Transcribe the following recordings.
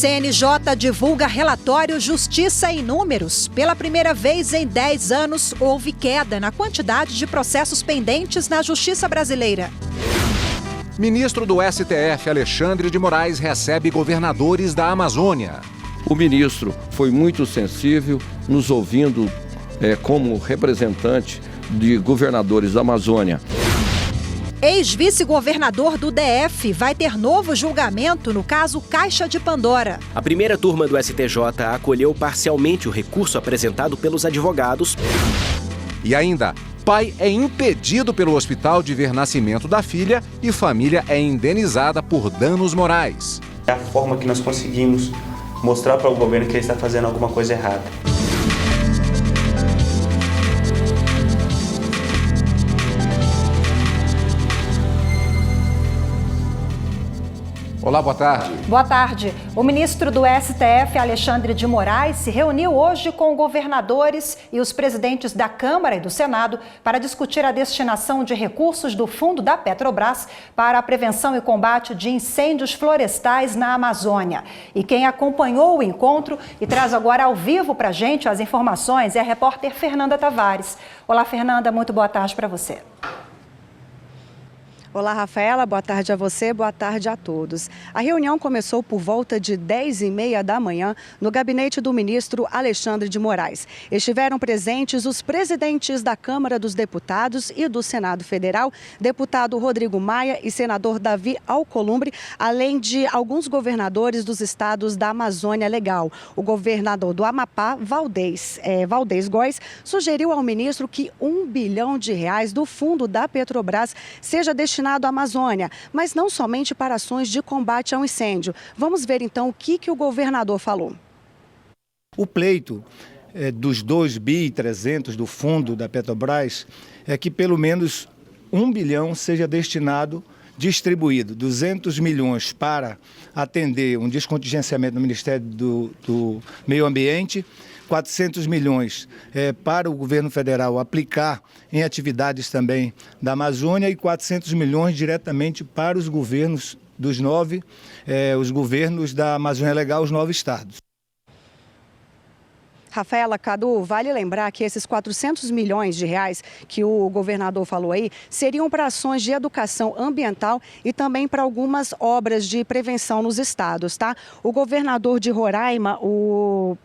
CNJ divulga relatório Justiça em Números. Pela primeira vez em 10 anos, houve queda na quantidade de processos pendentes na Justiça brasileira. Ministro do STF, Alexandre de Moraes, recebe governadores da Amazônia. O ministro foi muito sensível, nos ouvindo como representante de governadores da Amazônia. Ex-vice-governador do DF vai ter novo julgamento no caso Caixa de Pandora. A primeira turma do STJ acolheu parcialmente o recurso apresentado pelos advogados. E ainda, pai é impedido pelo hospital de ver nascimento da filha e família é indenizada por danos morais. É a forma que nós conseguimos mostrar para o governo que ele está fazendo alguma coisa errada. Olá, boa tarde. Boa tarde. O ministro do STF, Alexandre de Moraes, se reuniu hoje com governadores e os presidentes da Câmara e do Senado para discutir a destinação de recursos do fundo da Petrobras para a prevenção e combate de incêndios florestais na Amazônia. E quem acompanhou o encontro e traz agora ao vivo para a gente as informações é a repórter Fernanda Tavares. Olá, Fernanda, muito boa tarde para você. Olá, Rafaela, boa tarde a você, boa tarde a todos. A reunião começou por volta de 10h30 da manhã no gabinete do ministro Alexandre de Moraes. Estiveram presentes os presidentes da Câmara dos Deputados e do Senado Federal, deputado Rodrigo Maia e senador Davi Alcolumbre, além de alguns governadores dos estados da Amazônia Legal. O governador do Amapá, Valdez Góes, sugeriu ao ministro que R$1 bilhão do fundo da Petrobras seja destinado à Amazônia, mas não somente para ações de combate ao incêndio. Vamos ver então o que o governador falou. O pleito dos 2,3 bilhões do fundo da Petrobras é que pelo menos R$1 bilhão seja destinado, distribuído, 200 milhões para atender um descontingenciamento no Ministério do Meio Ambiente, 400 milhões para o governo federal aplicar em atividades também da Amazônia e 400 milhões diretamente para os governos os governos da Amazônia Legal, os 9 estados. Rafaela, Cadu, vale lembrar que esses R$400 milhões que o governador falou aí seriam para ações de educação ambiental e também para algumas obras de prevenção nos estados, tá? O governador de Roraima, o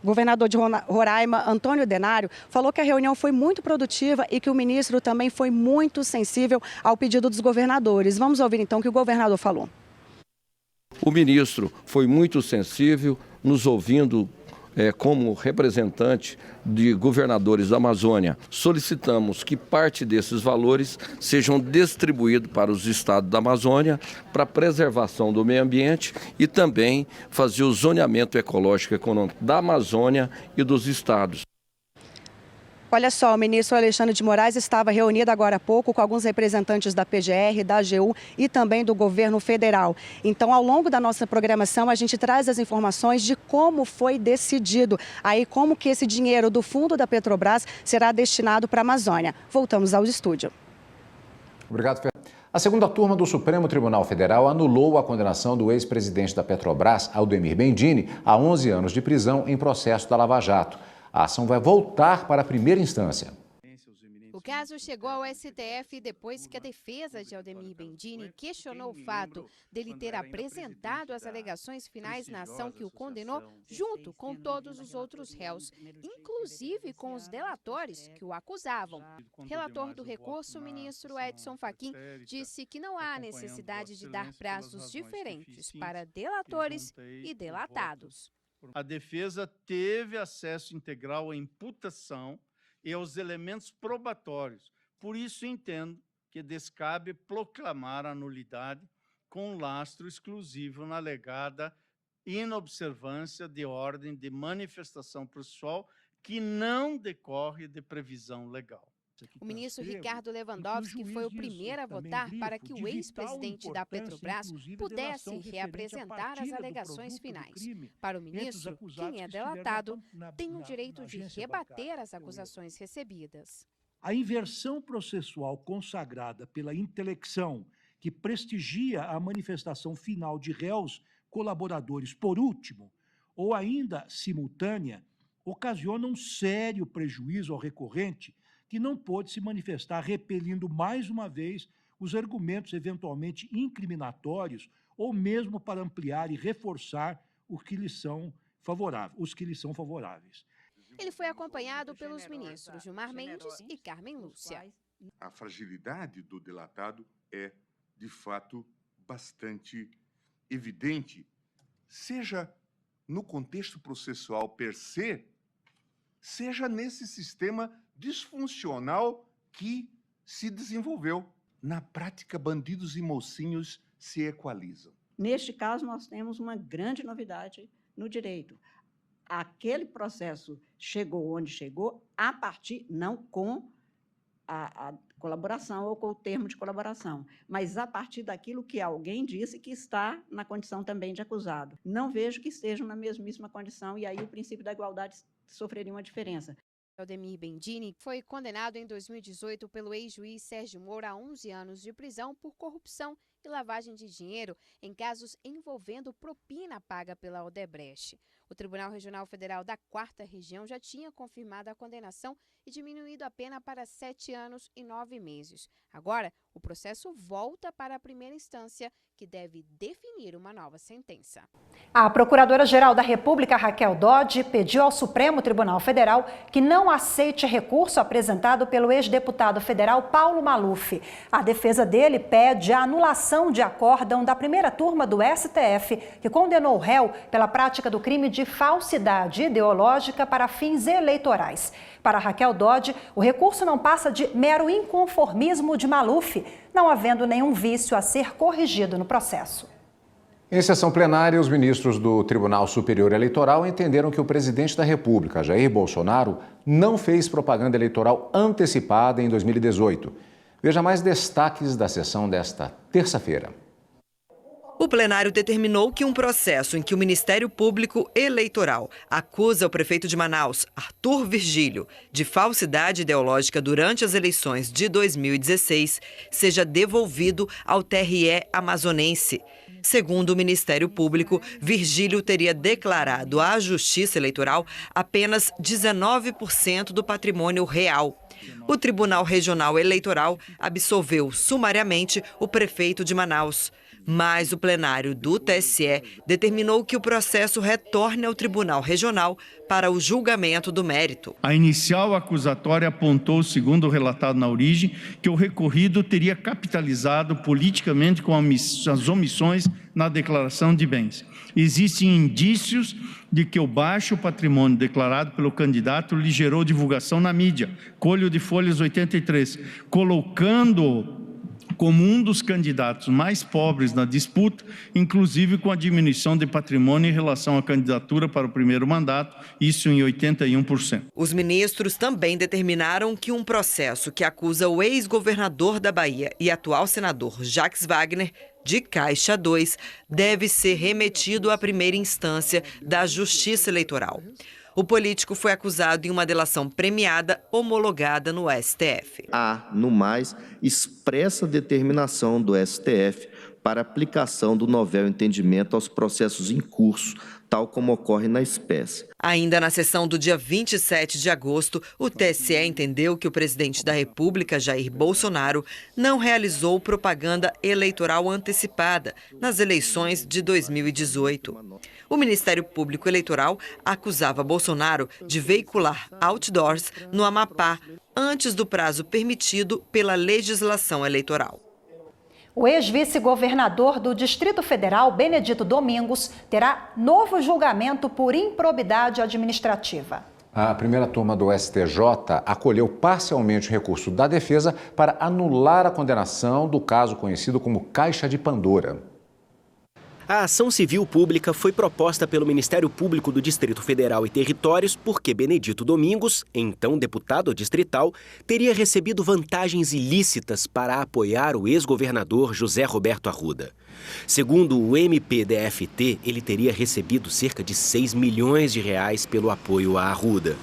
governador de Roraima, Antônio Denário, falou que a reunião foi muito produtiva e que o ministro também foi muito sensível ao pedido dos governadores. Vamos ouvir então o que o governador falou. O ministro foi muito sensível, nos ouvindo como representante de governadores da Amazônia. Solicitamos que parte desses valores sejam distribuídos para os estados da Amazônia para a preservação do meio ambiente e também fazer o zoneamento ecológico e econômico da Amazônia e dos estados. Olha só, o ministro Alexandre de Moraes estava reunido agora há pouco com alguns representantes da PGR, da AGU e também do governo federal. Então, ao longo da nossa programação, a gente traz as informações de como foi decidido, aí como que esse dinheiro do fundo da Petrobras será destinado para a Amazônia. Voltamos ao estúdio. Obrigado, Fernando. A segunda turma do Supremo Tribunal Federal anulou a condenação do ex-presidente da Petrobras, Aldemir Bendini, a 11 anos de prisão em processo da Lava Jato. A ação vai voltar para a primeira instância. O caso chegou ao STF depois que a defesa de Aldemir Bendini questionou o fato dele ter apresentado as alegações finais na ação que o condenou junto com todos os outros réus, inclusive com os delatores que o acusavam. Relator do recurso, o ministro Edson Fachin, disse que não há necessidade de dar prazos diferentes para delatores e delatados. A defesa teve acesso integral à imputação e aos elementos probatórios. Por isso, entendo que descabe proclamar a nulidade com lastro exclusivo na alegada inobservância de ordem de manifestação processual que não decorre de previsão legal. O ministro Ricardo Lewandowski foi o primeiro a votar para que o ex-presidente da Petrobras pudesse reapresentar as alegações finais. Para o ministro, quem é delatado tem o direito de rebater as acusações recebidas. A inversão processual consagrada pela intelecção, que prestigia a manifestação final de réus colaboradores, por último, ou ainda simultânea, ocasiona um sério prejuízo ao recorrente que não pôde se manifestar, repelindo mais uma vez os argumentos eventualmente incriminatórios ou mesmo para ampliar e reforçar os que lhes são favoráveis. Ele foi acompanhado pelos ministros Gilmar Mendes e Carmen Lúcia. A fragilidade do delatado é, de fato, bastante evidente, seja no contexto processual per se, seja nesse sistema disfuncional que se desenvolveu. Na prática, bandidos e mocinhos se equalizam. Neste caso, nós temos uma grande novidade no direito. Aquele processo chegou onde chegou, a partir, não com a colaboração ou com o termo de colaboração, mas a partir daquilo que alguém disse que está na condição também de acusado. Não vejo que estejam na mesmíssima condição e aí o princípio da igualdade sofreria uma diferença. Aldemir Bendini foi condenado em 2018 pelo ex-juiz Sérgio Moro a 11 anos de prisão por corrupção e lavagem de dinheiro em casos envolvendo propina paga pela Odebrecht. O Tribunal Regional Federal da 4ª Região já tinha confirmado a condenação e diminuído a pena para 7 anos e 9 meses. Agora, o processo volta para a primeira instância, que deve definir uma nova sentença. A Procuradora-Geral da República, Raquel Dodge, pediu ao Supremo Tribunal Federal que não aceite recurso apresentado pelo ex-deputado federal Paulo Maluf. A defesa dele pede a anulação de acórdão da primeira turma do STF, que condenou o réu pela prática do crime de falsidade ideológica para fins eleitorais. Para Raquel Dodge, o recurso não passa de mero inconformismo de Maluf, não havendo nenhum vício a ser corrigido no processo. Em sessão plenária, os ministros do Tribunal Superior Eleitoral entenderam que o presidente da República, Jair Bolsonaro, não fez propaganda eleitoral antecipada em 2018. Veja mais destaques da sessão desta terça-feira. O plenário determinou que um processo em que o Ministério Público Eleitoral acusa o prefeito de Manaus, Arthur Virgílio, de falsidade ideológica durante as eleições de 2016, seja devolvido ao TRE amazonense. Segundo o Ministério Público, Virgílio teria declarado à Justiça Eleitoral apenas 19% do patrimônio real. O Tribunal Regional Eleitoral absolveu sumariamente o prefeito de Manaus. Mas o plenário do TSE determinou que o processo retorne ao Tribunal Regional para o julgamento do mérito. A inicial acusatória apontou, segundo o relatado na origem, que o recorrido teria capitalizado politicamente com as omissões na declaração de bens. Existem indícios de que o baixo patrimônio declarado pelo candidato lhe gerou divulgação na mídia. Colho de Folhas 83, colocando como um dos candidatos mais pobres na disputa, inclusive com a diminuição de patrimônio em relação à candidatura para o primeiro mandato, isso em 81%. Os ministros também determinaram que um processo que acusa o ex-governador da Bahia e atual senador Jacques Wagner, de Caixa 2, deve ser remetido à primeira instância da Justiça Eleitoral. O político foi acusado em uma delação premiada homologada no STF. Há, no mais, expressa determinação do STF para aplicação do novel entendimento aos processos em curso, tal como ocorre na espécie. Ainda na sessão do dia 27 de agosto, o TSE entendeu que o presidente da República, Jair Bolsonaro, não realizou propaganda eleitoral antecipada nas eleições de 2018. O Ministério Público Eleitoral acusava Bolsonaro de veicular outdoors no Amapá antes do prazo permitido pela legislação eleitoral. O ex-vice-governador do Distrito Federal, Benedito Domingos, terá novo julgamento por improbidade administrativa. A primeira turma do STJ acolheu parcialmente o recurso da defesa para anular a condenação do caso conhecido como Caixa de Pandora. A ação civil pública foi proposta pelo Ministério Público do Distrito Federal e Territórios porque Benedito Domingos, então deputado distrital, teria recebido vantagens ilícitas para apoiar o ex-governador José Roberto Arruda. Segundo o MPDFT, ele teria recebido cerca de 6 milhões de reais pelo apoio a Arruda.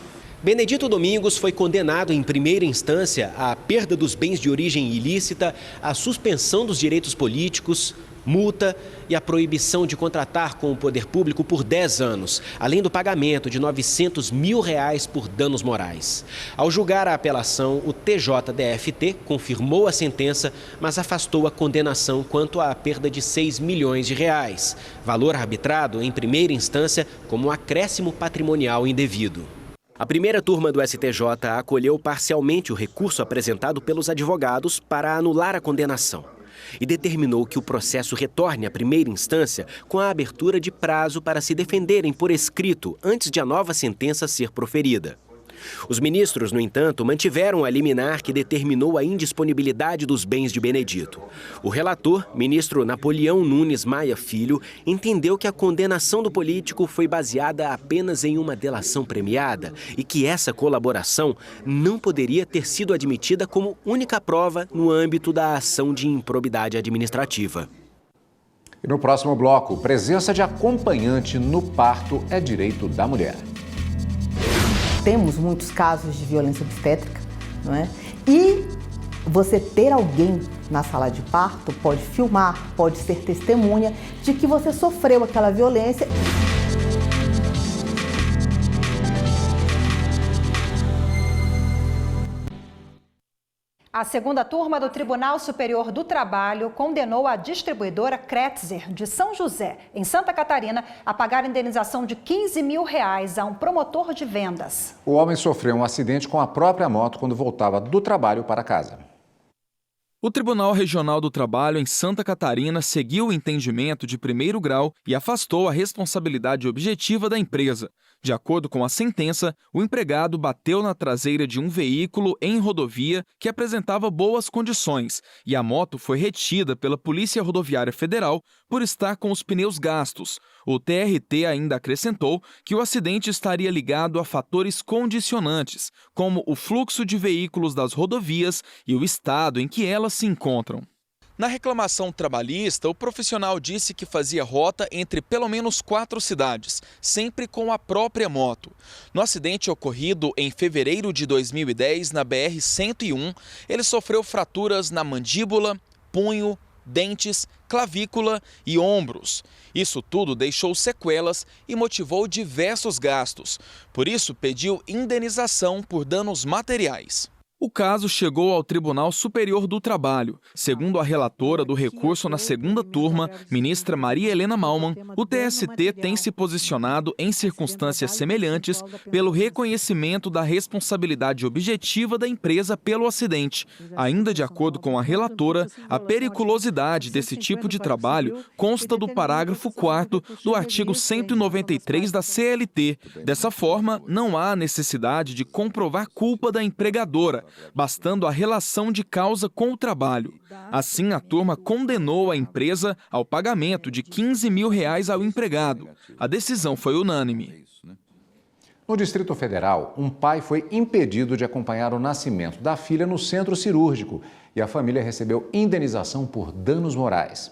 Benedito Domingos foi condenado em primeira instância à perda dos bens de origem ilícita, à suspensão dos direitos políticos, multa e a proibição de contratar com o poder público por 10 anos, além do pagamento de R$900 mil por danos morais. Ao julgar a apelação, o TJDFT confirmou a sentença, mas afastou a condenação quanto à perda de R$6 milhões, valor arbitrado em primeira instância como acréscimo patrimonial indevido. A primeira turma do STJ acolheu parcialmente o recurso apresentado pelos advogados para anular a condenação e determinou que o processo retorne à primeira instância com a abertura de prazo para se defenderem por escrito antes de a nova sentença ser proferida. Os ministros, no entanto, mantiveram a liminar que determinou a indisponibilidade dos bens de Benedito. O relator, ministro Napoleão Nunes Maia Filho, entendeu que a condenação do político foi baseada apenas em uma delação premiada e que essa colaboração não poderia ter sido admitida como única prova no âmbito da ação de improbidade administrativa. E no próximo bloco, presença de acompanhante no parto é direito da mulher. Temos muitos casos de violência obstétrica, não é? E você ter alguém na sala de parto pode filmar, pode ser testemunha de que você sofreu aquela violência. A segunda turma do Tribunal Superior do Trabalho condenou a distribuidora Kretzer, de São José, em Santa Catarina, a pagar indenização de R$15 mil a um promotor de vendas. O homem sofreu um acidente com a própria moto quando voltava do trabalho para casa. O Tribunal Regional do Trabalho em Santa Catarina seguiu o entendimento de primeiro grau e afastou a responsabilidade objetiva da empresa. De acordo com a sentença, o empregado bateu na traseira de um veículo em rodovia que apresentava boas condições e a moto foi retida pela Polícia Rodoviária Federal por estar com os pneus gastos. O TRT ainda acrescentou que o acidente estaria ligado a fatores condicionantes, como o fluxo de veículos das rodovias e o estado em que elas se encontram. Na reclamação trabalhista, o profissional disse que fazia rota entre pelo menos 4 cidades, sempre com a própria moto. No acidente ocorrido em fevereiro de 2010, na BR-101, ele sofreu fraturas na mandíbula, punho, dentes, clavícula e ombros. Isso tudo deixou sequelas e motivou diversos gastos. Por isso, pediu indenização por danos materiais. O caso chegou ao Tribunal Superior do Trabalho. Segundo a relatora do recurso na segunda turma, ministra Maria Helena Malman, o TST tem se posicionado em circunstâncias semelhantes pelo reconhecimento da responsabilidade objetiva da empresa pelo acidente. Ainda de acordo com a relatora, a periculosidade desse tipo de trabalho consta do parágrafo 4º do artigo 193 da CLT. Dessa forma, não há necessidade de comprovar culpa da empregadora, bastando a relação de causa com o trabalho. Assim, a turma condenou a empresa ao pagamento de R$15 mil ao empregado. A decisão foi unânime. No Distrito Federal, um pai foi impedido de acompanhar o nascimento da filha no centro cirúrgico e a família recebeu indenização por danos morais.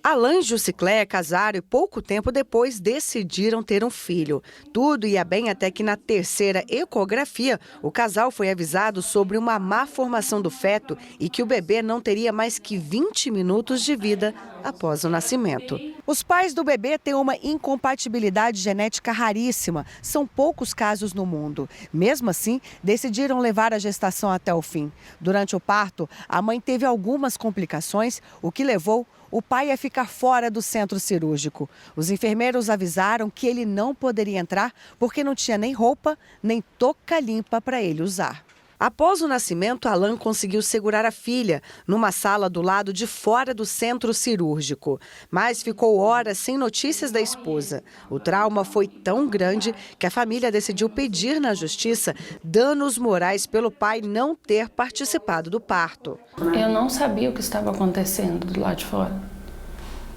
Alain e Jucicléia casaram e pouco tempo depois decidiram ter um filho. Tudo ia bem até que na terceira ecografia, o casal foi avisado sobre uma má formação do feto e que o bebê não teria mais que 20 minutos de vida após o nascimento. Os pais do bebê têm uma incompatibilidade genética raríssima. São poucos casos no mundo. Mesmo assim, decidiram levar a gestação até o fim. Durante o parto, a mãe teve algumas complicações, o que levou o pai a ficar fora do centro cirúrgico. Os enfermeiros avisaram que ele não poderia entrar porque não tinha nem roupa, nem touca limpa para ele usar. Após o nascimento, Alain conseguiu segurar a filha numa sala do lado de fora do centro cirúrgico, mas ficou horas sem notícias da esposa. O trauma foi tão grande que a família decidiu pedir na justiça danos morais pelo pai não ter participado do parto. Eu não sabia o que estava acontecendo do lado de fora.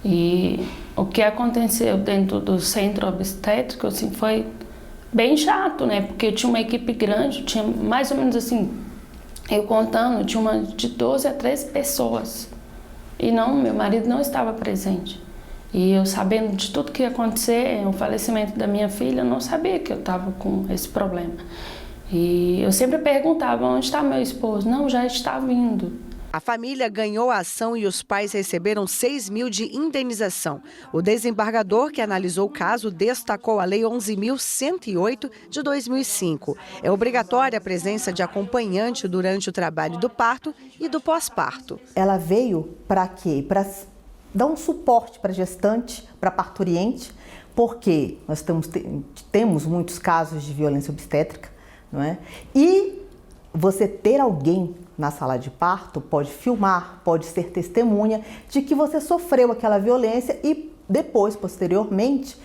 E o que aconteceu dentro do centro obstétrico assim, foi bem chato, né? Porque eu tinha uma equipe grande, tinha mais ou menos assim, eu contando, tinha uma de 12 a 13 pessoas. E não, meu marido não estava presente. E eu sabendo de tudo que ia acontecer, o falecimento da minha filha, eu não sabia que eu estava com esse problema. E eu sempre perguntava, onde está meu esposo? Não, já está vindo. A família ganhou a ação e os pais receberam 6 mil de indenização. O desembargador que analisou o caso destacou a Lei 11.108 de 2005. É obrigatória a presença de acompanhante durante o trabalho do parto e do pós-parto. Ela veio para quê? Para dar um suporte para a gestante, para a parturiente, porque nós temos muitos casos de violência obstétrica, não é? E você ter alguém na sala de parto pode filmar, pode ser testemunha de que você sofreu aquela violência e depois, posteriormente,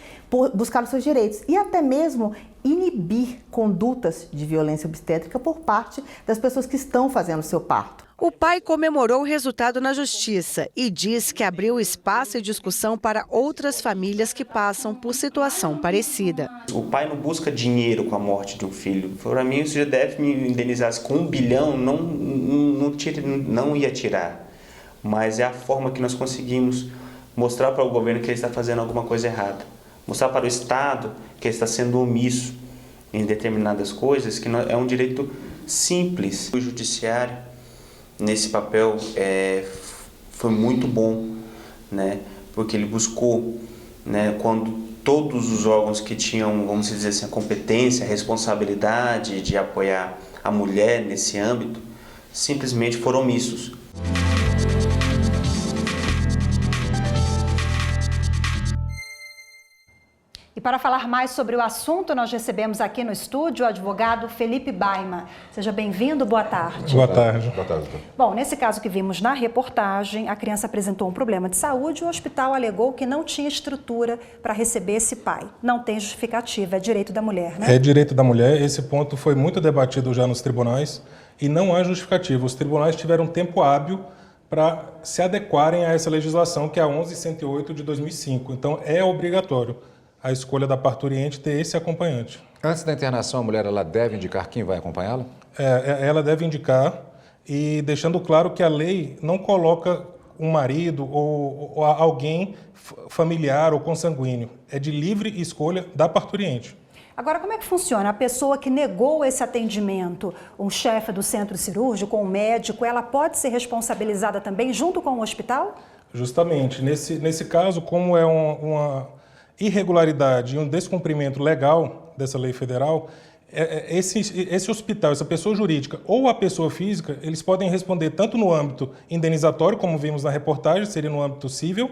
buscar os seus direitos e até mesmo inibir condutas de violência obstétrica por parte das pessoas que estão fazendo o seu parto. O pai comemorou o resultado na justiça e diz que abriu espaço e discussão para outras famílias que passam por situação parecida. O pai não busca dinheiro com a morte de um filho. Para mim, isso já deve me indenizar. Com 1 bilhão, não ia tirar. Mas é a forma que nós conseguimos mostrar para o governo que ele está fazendo alguma coisa errada. Mostrar para o Estado que ele está sendo omisso em determinadas coisas, que é um direito simples. O judiciário, nesse papel, foi muito bom, né? Porque ele buscou, né, quando todos os órgãos que tinham, vamos dizer assim, a competência, a responsabilidade de apoiar a mulher nesse âmbito, simplesmente foram omissos. E para falar mais sobre o assunto, nós recebemos aqui no estúdio o advogado Felipe Baima. Seja bem-vindo, boa tarde. Boa tarde. Boa tarde. Bom, nesse caso que vimos na reportagem, a criança apresentou um problema de saúde e o hospital alegou que não tinha estrutura para receber esse pai. Não tem justificativa, é direito da mulher, né? É direito da mulher, esse ponto foi muito debatido já nos tribunais e não há justificativa. Os tribunais tiveram tempo hábil para se adequarem a essa legislação, que é a 11.108 de 2005. Então, é obrigatório a escolha da parturiente ter esse acompanhante. Antes da internação, a mulher ela deve indicar quem vai acompanhá-la? Ela deve indicar, e deixando claro que a lei não coloca um marido ou alguém familiar ou consanguíneo. É de livre escolha da parturiente. Agora, como é que funciona? A pessoa que negou esse atendimento, um chefe do centro cirúrgico, um médico, ela pode ser responsabilizada também junto com o hospital? Justamente. Nesse caso, como é uma irregularidade e um descumprimento legal dessa lei federal, esse hospital, essa pessoa jurídica ou a pessoa física, eles podem responder tanto no âmbito indenizatório, como vimos na reportagem, seria no âmbito civil,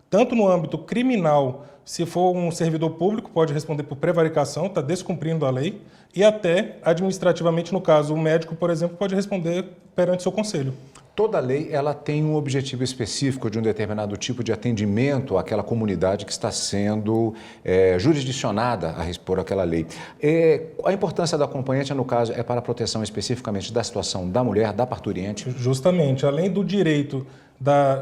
tanto no âmbito criminal, se for um servidor público, pode responder por prevaricação, está descumprindo a lei, e até administrativamente, no caso, o médico, por exemplo, pode responder perante seu conselho. Toda lei ela tem um objetivo específico de um determinado tipo de atendimento àquela comunidade que está sendo jurisdicionada por aquela lei. A importância da acompanhante, no caso, é para a proteção especificamente da situação da mulher, da parturiente? Justamente, além do direito,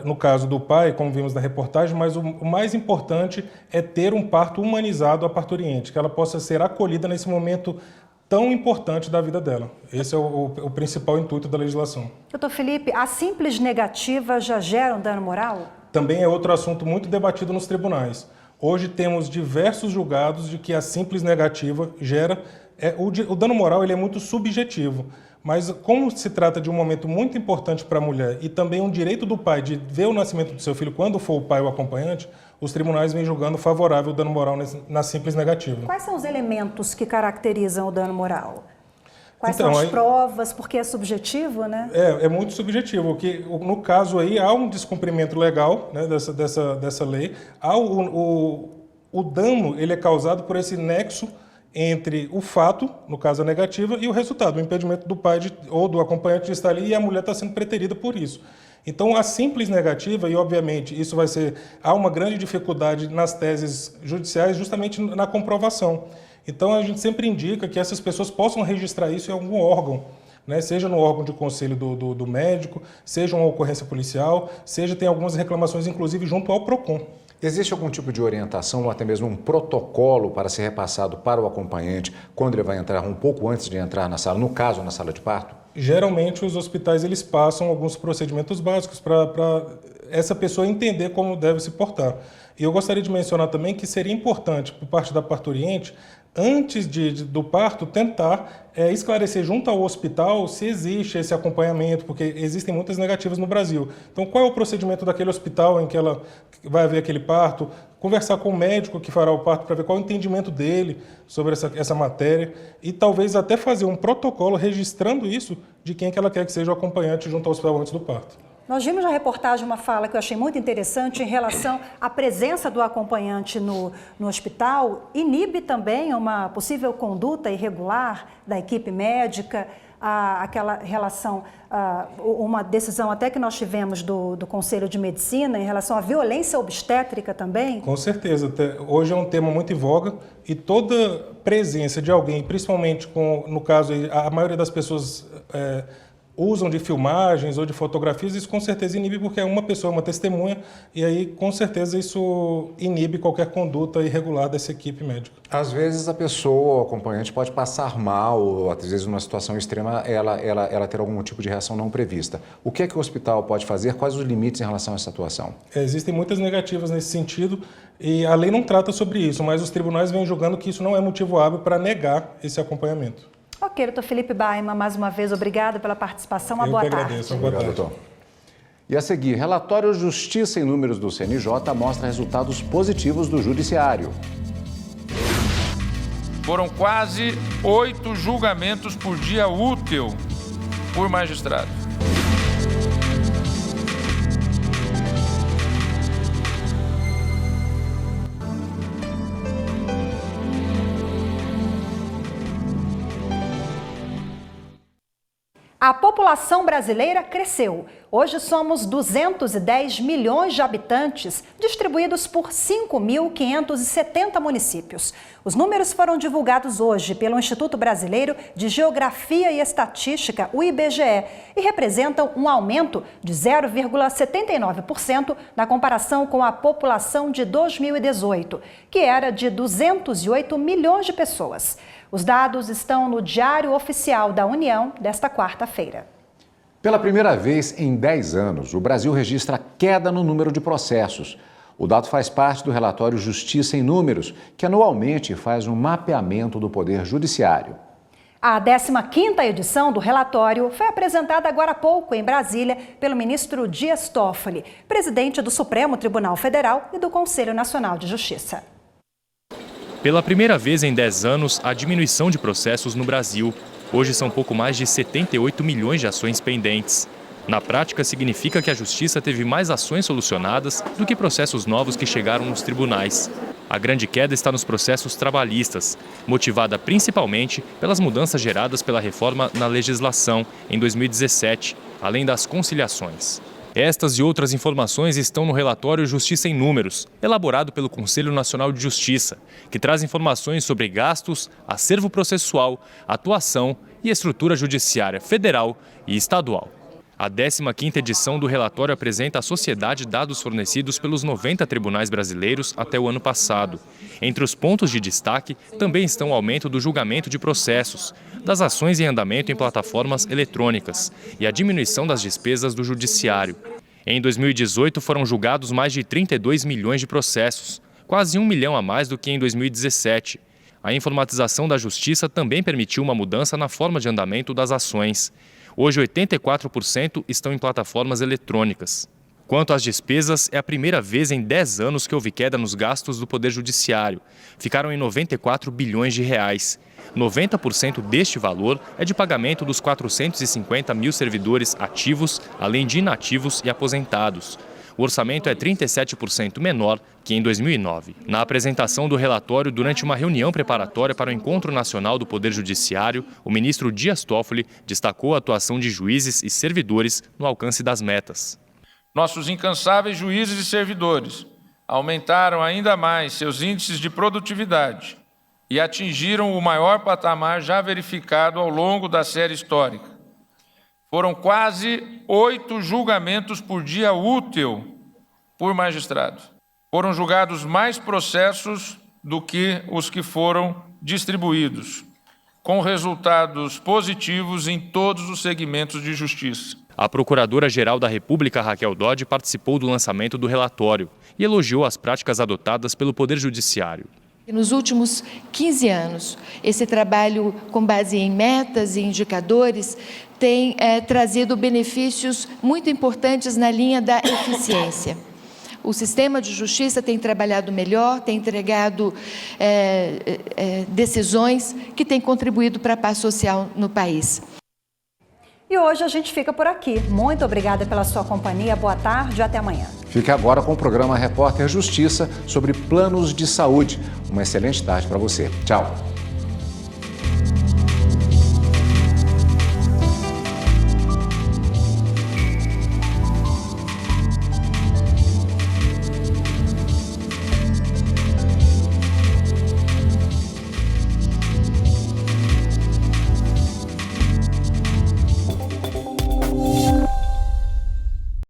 no caso do pai, como vimos na reportagem, mas o mais importante é ter um parto humanizado à parturiente, que ela possa ser acolhida nesse momento tão importante da vida dela. Esse é o principal intuito da legislação. Doutor Felipe, a simples negativa já gera um dano moral? Também é outro assunto muito debatido nos tribunais. Hoje temos diversos julgados de que a simples negativa gera... O dano moral ele é muito subjetivo, mas como se trata de um momento muito importante para a mulher e também um direito do pai de ver o nascimento do seu filho quando for o pai ou acompanhante, os tribunais vêm julgando favorável o dano moral na simples negativa. Quais são os elementos que caracterizam o dano moral? Quais são as provas? Porque é subjetivo, né? É muito subjetivo. No caso aí, há um descumprimento legal, né, dessa lei. O dano ele é causado por esse nexo entre o fato, no caso a negativa, e o resultado, o impedimento do pai ou do acompanhante de estar ali e a mulher está sendo preterida por isso. Então, a simples negativa, e obviamente isso há uma grande dificuldade nas teses judiciais justamente na comprovação. Então, a gente sempre indica que essas pessoas possam registrar isso em algum órgão, né? Seja no órgão de conselho do médico, seja uma ocorrência policial, tem algumas reclamações, inclusive, junto ao PROCON. Existe algum tipo de orientação ou até mesmo um protocolo para ser repassado para o acompanhante quando ele vai entrar, um pouco antes de entrar na sala, no caso, na sala de parto? Geralmente, os hospitais eles passam alguns procedimentos básicos para essa pessoa entender como deve se portar. E eu gostaria de mencionar também que seria importante, por parte da parturiente, antes do parto, tentar esclarecer junto ao hospital se existe esse acompanhamento, porque existem muitas negativas no Brasil. Então, qual é o procedimento daquele hospital em que ela vai haver aquele parto? Conversar com o médico que fará o parto para ver qual é o entendimento dele sobre essa matéria e talvez até fazer um protocolo registrando isso de quem que ela quer que seja o acompanhante junto ao hospital antes do parto. Nós vimos na reportagem uma fala que eu achei muito interessante em relação à presença do acompanhante no hospital. Inibe também uma possível conduta irregular da equipe médica, aquela relação, uma decisão até que nós tivemos do Conselho de Medicina em relação à violência obstétrica também? Com certeza. Hoje é um tema muito em voga e toda presença de alguém, principalmente no caso, a maioria das pessoas usam de filmagens ou de fotografias, isso com certeza inibe, porque é uma pessoa, uma testemunha, e aí com certeza isso inibe qualquer conduta irregular dessa equipe médica. Às vezes a pessoa, o acompanhante, pode passar mal, ou às vezes numa situação extrema ela ter algum tipo de reação não prevista. O que é que o hospital pode fazer? Quais os limites em relação a essa atuação? Existem muitas negativas nesse sentido e a lei não trata sobre isso, mas os tribunais vêm julgando que isso não é motivo hábil para negar esse acompanhamento. Ok, doutor Felipe Baima, mais uma vez, obrigado pela participação. Uma boa tarde. Agradeço. Boa tarde, doutor. E a seguir, relatório Justiça em Números do CNJ mostra resultados positivos do Judiciário. Foram quase 8 julgamentos por dia útil por magistrado. A população brasileira cresceu. Hoje somos 210 milhões de habitantes, distribuídos por 5.570 municípios. Os números foram divulgados hoje pelo Instituto Brasileiro de Geografia e Estatística, o IBGE, e representam um aumento de 0,79% na comparação com a população de 2018, que era de 208 milhões de pessoas. Os dados estão no Diário Oficial da União desta quarta-feira. Pela primeira vez em 10 anos, o Brasil registra queda no número de processos. O dado faz parte do relatório Justiça em Números, que anualmente faz um mapeamento do Poder Judiciário. A 15ª edição do relatório foi apresentada agora há pouco em Brasília pelo ministro Dias Toffoli, presidente do Supremo Tribunal Federal e do Conselho Nacional de Justiça. Pela primeira vez em 10 anos, há diminuição de processos no Brasil. Hoje são pouco mais de 78 milhões de ações pendentes. Na prática, significa que a Justiça teve mais ações solucionadas do que processos novos que chegaram nos tribunais. A grande queda está nos processos trabalhistas, motivada principalmente pelas mudanças geradas pela reforma na legislação em 2017, além das conciliações. Estas e outras informações estão no relatório Justiça em Números, elaborado pelo Conselho Nacional de Justiça, que traz informações sobre gastos, acervo processual, atuação e estrutura judiciária federal e estadual. A 15ª edição do relatório apresenta à sociedade dados fornecidos pelos 90 tribunais brasileiros até o ano passado. Entre os pontos de destaque também estão o aumento do julgamento de processos, das ações em andamento em plataformas eletrônicas e a diminuição das despesas do judiciário. Em 2018 foram julgados mais de 32 milhões de processos, quase 1 milhão a mais do que em 2017. A informatização da Justiça também permitiu uma mudança na forma de andamento das ações. Hoje, 84% estão em plataformas eletrônicas. Quanto às despesas, é a primeira vez em 10 anos que houve queda nos gastos do Poder Judiciário. Ficaram em 94 bilhões de reais. 90% deste valor é de pagamento dos 450 mil servidores ativos, além de inativos e aposentados. O orçamento é 37% menor que em 2009. Na apresentação do relatório, durante uma reunião preparatória para o Encontro Nacional do Poder Judiciário, o ministro Dias Toffoli destacou a atuação de juízes e servidores no alcance das metas. Nossos incansáveis juízes e servidores aumentaram ainda mais seus índices de produtividade e atingiram o maior patamar já verificado ao longo da série histórica. Foram quase 8 julgamentos por dia útil por magistrado. Foram julgados mais processos do que os que foram distribuídos, com resultados positivos em todos os segmentos de justiça. A Procuradora-Geral da República, Raquel Dodge, participou do lançamento do relatório e elogiou as práticas adotadas pelo Poder Judiciário. Nos últimos 15 anos, esse trabalho com base em metas e indicadores tem trazido benefícios muito importantes na linha da eficiência. O sistema de justiça tem trabalhado melhor, tem entregado decisões que têm contribuído para a paz social no país. E hoje a gente fica por aqui. Muito obrigada pela sua companhia. Boa tarde e até amanhã. Fique agora com o programa Repórter Justiça sobre planos de saúde. Uma excelente tarde para você. Tchau.